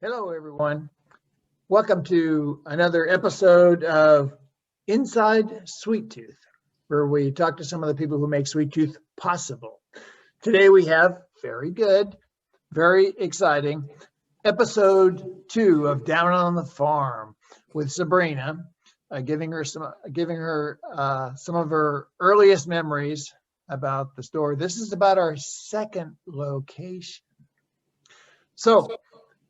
Hello, everyone. Welcome to another episode of Inside Sweet Tooth, where we talk to some of the people who make Sweet Tooth possible. Today we have very good, very exciting episode 2 of Down on the Farm with Sabrina, giving her some of her earliest memories about the store. This is about our second location. So,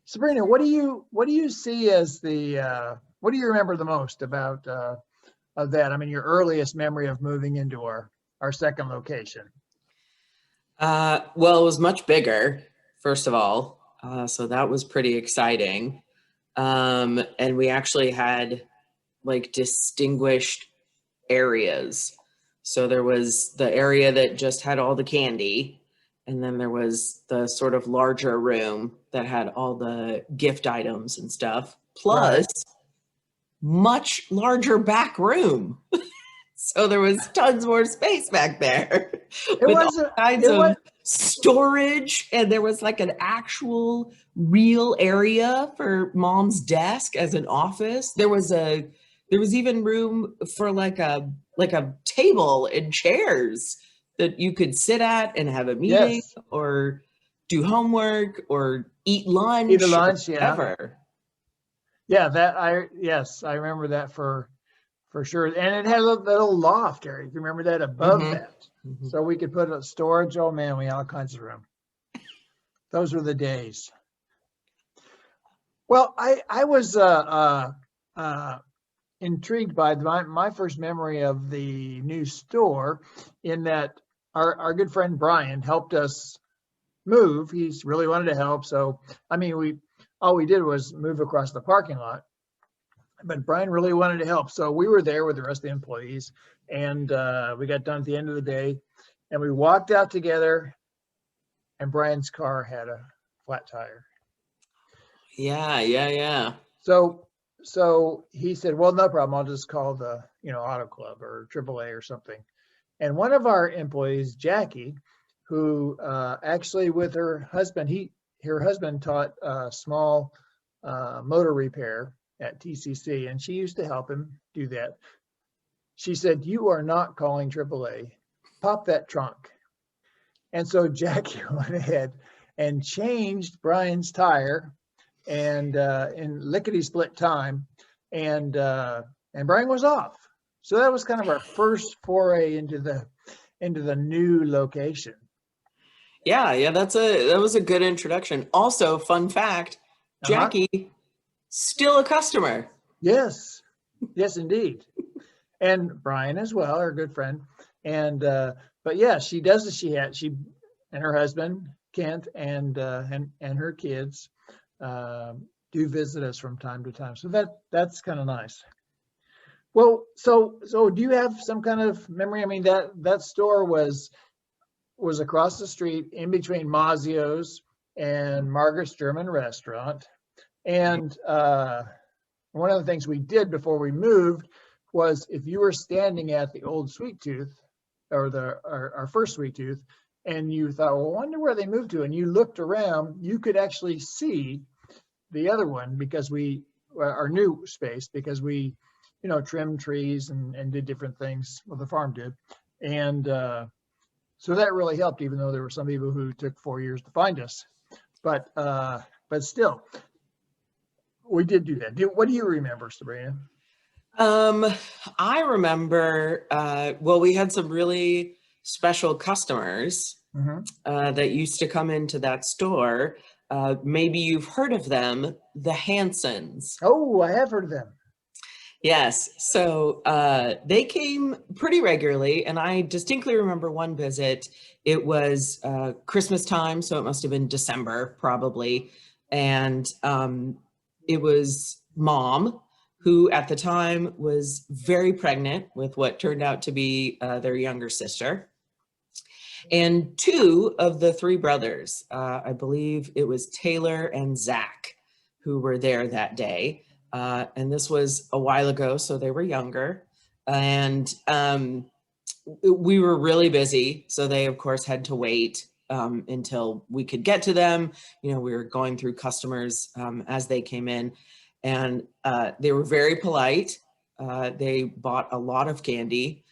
Sabrina, what do you see as the what do you remember the most about of that? I mean, your earliest memory of moving into our second location. Well, it was much bigger, first of all. So that was pretty exciting. And we actually had like distinguished areas. So there was the area that just had all the candy, and then there was the sort of larger room that had all the gift items and stuff, Right. plus much larger back room. So there was tons more space back there It with all wasn't. kinds It of was. storage. And there was like an actual real area for mom's desk as an office. There was even room for like a table and chairs that you could sit at and have a meeting Yes. or do homework or eat Eat a lunch or lunch. Yeah. whatever. Yeah. Yes, I remember that for sure. And it had a little loft area. You remember that above Hmm. that, so we could put a storage. Oh man, we had all kinds of room. Those were the days. Well, I was intrigued by my first memory of the new store, in that our good friend Brian helped us move. He's really wanted to help. So, I mean, all we did was move across the parking lot, but Brian really wanted to help. So we were there with the rest of the employees, and we got done at the end of the day, and we walked out together, and Brian's car had a flat tire. Yeah, yeah, yeah. So so he said, well, no problem. I'll just call the, auto club or AAA or something. And one of our employees, Jackie, who actually with her husband taught small motor repair at TCC, and she used to help him do that. She said, "You are not calling AAA. Pop that trunk." And so Jackie went ahead and changed Brian's tire, and in lickety split time, and Brian was off. So that was kind of our first foray into the new location. Yeah, yeah, that was a good introduction. Also, fun fact, Uh-huh. Jackie, still a customer. Yes. Yes, indeed. And Brian as well, our good friend. And but yeah, she does as she and her husband Kent, and her kids uh, do visit us from time to time. So that's kind of nice. Well, so do you have some kind of memory? I mean, that store was across the street in between Mazio's and Margaret's German Restaurant. And one of the things we did before we moved was, if you were standing at the old Sweet Tooth, or our first Sweet Tooth, and you thought, well, I wonder where they moved to, and you looked around, you could actually see the other one, because our new space, because we, trimmed trees and did different things. Well, the farm did. And so that really helped, even though there were some people who took 4 years to find us. But still, we did do that. What do you remember, Sabrina? Um, I remember, well, we had some really special customers Hmm. that used to come into that store. Maybe you've heard of them, the Hansons. Oh, I have heard of them. Yes. So they came pretty regularly. And I distinctly remember one visit. It was Christmas time. So it must have been December, probably. And it was mom, who at the time was very pregnant with what turned out to be their younger sister. And two of the three brothers, I believe it was Taylor and Zach, who were there that day. And this was a while ago, so they were younger. And we were really busy, so they, of course, had to wait. until we could get to them. We were going through customers as they came in, and they were very polite. They bought a lot of candy,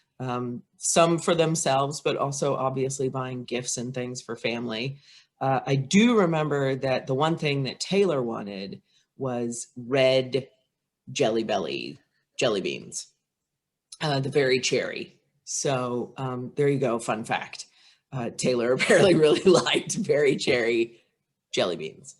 some for themselves, but also obviously buying gifts and things for family. I do remember that the one thing that Taylor wanted was red Jelly Belly jelly beans, the very cherry. So there you go, fun fact. Taylor apparently really liked very cherry jelly beans.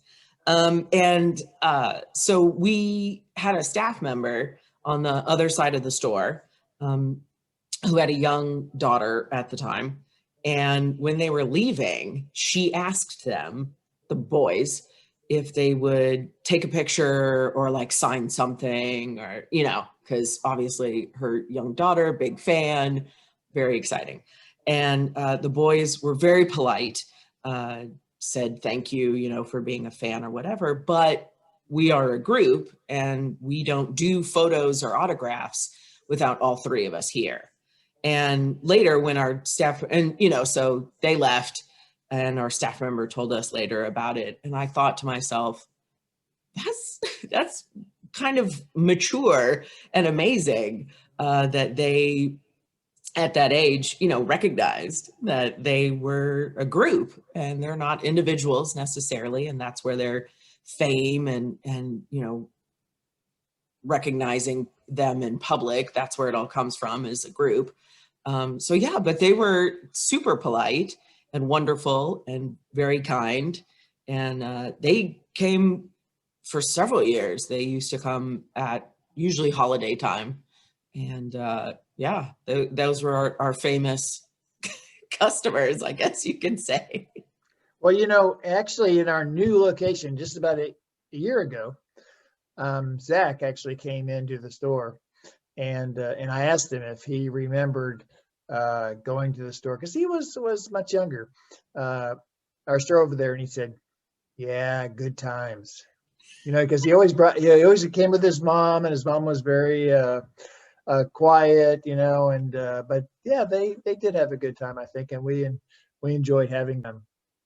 So we had a staff member on the other side of the store who had a young daughter at the time. And when they were leaving, she asked them, the boys, if they would take a picture or like sign something, or, because obviously her young daughter, big fan, very exciting. And the boys were very polite, said thank you, for being a fan or whatever, but we are a group and we don't do photos or autographs without all three of us here. And later when our staff, and, so they left and our staff member told us later about it. And I thought to myself, that's kind of mature and amazing that they, at that age, recognized that they were a group and they're not individuals necessarily. And that's where their fame and recognizing them in public, that's where it all comes from, is a group. So yeah, but they were super polite and wonderful and very kind. And they came for several years. They used to come at usually holiday time. And yeah, those were our famous customers, I guess you could say. Well, actually in our new location, just about a year ago, Zach actually came into the store, and I asked him if he remembered going to the store, because he was much younger, our store over there, and he said, yeah, good times, because he always came with his mom, and his mom was very quiet, and but yeah, they did have a good time, I think, and we enjoyed having them.